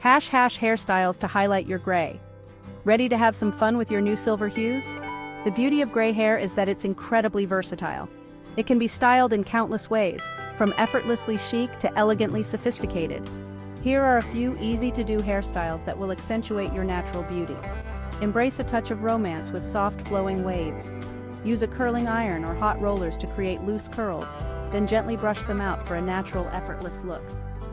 Hairstyles to highlight your gray. Ready to have some fun with your new silver hues? The beauty of gray hair is that it's incredibly versatile. It can be styled in countless ways, from effortlessly chic to elegantly sophisticated. Here are a few easy-to-do hairstyles that will accentuate your natural beauty. Embrace a touch of romance with soft flowing waves. Use a curling iron or hot rollers to create loose curls, then gently brush them out for a natural, effortless look.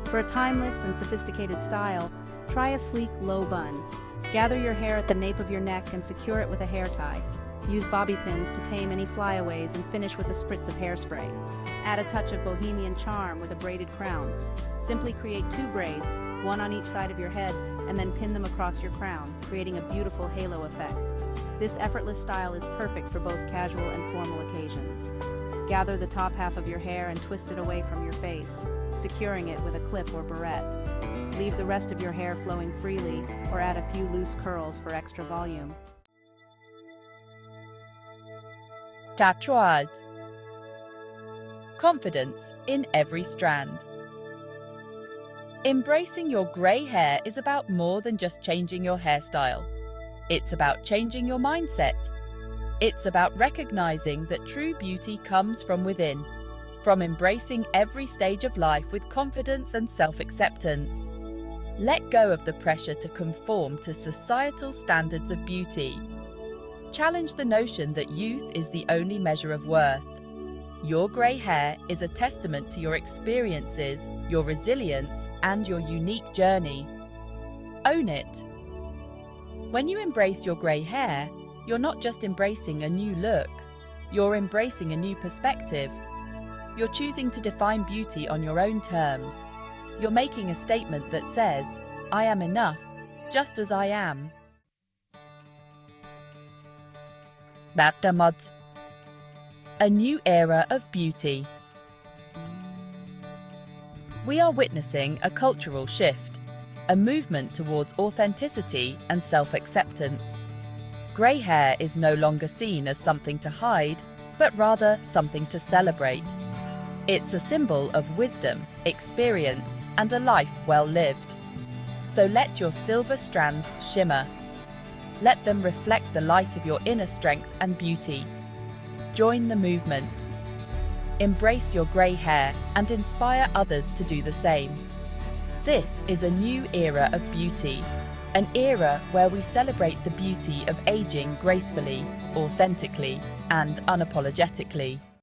For a timeless and sophisticated style, try a sleek, low bun. Gather your hair at the nape of your neck and secure it with a hair tie. Use bobby pins to tame any flyaways and finish with a spritz of hairspray. Add a touch of bohemian charm with a braided crown. Simply create 2 braids, one on each side of your head, and then pin them across your crown, creating a beautiful halo effect. This effortless style is perfect for both casual and formal occasions. Gather the top half of your hair and twist it away from your face, securing it with a clip or barrette. Leave the rest of your hair flowing freely, or add a few loose curls for extra volume. Tatouage. Confidence in every strand. Embracing your grey hair is about more than just changing your hairstyle. It's about changing your mindset. It's about recognizing that true beauty comes from within, from embracing every stage of life with confidence and self-acceptance. Let go of the pressure to conform to societal standards of beauty. Challenge the notion that youth is the only measure of worth. Your grey hair is a testament to your experiences, your resilience, and your unique journey. Own it. When you embrace your grey hair, you're not just embracing a new look, you're embracing a new perspective. You're choosing to define beauty on your own terms. You're making a statement that says, I am enough, just as I am. Backtamot. A new era of beauty. We are witnessing a cultural shift, a movement towards authenticity and self-acceptance. Grey hair is no longer seen as something to hide, but rather something to celebrate. It's a symbol of wisdom, experience, and a life well lived. So let your silver strands shimmer. Let them reflect the light of your inner strength and beauty. Join the movement. Embrace your grey hair and inspire others to do the same. This is a new era of beauty, an era where we celebrate the beauty of aging gracefully, authentically, and unapologetically.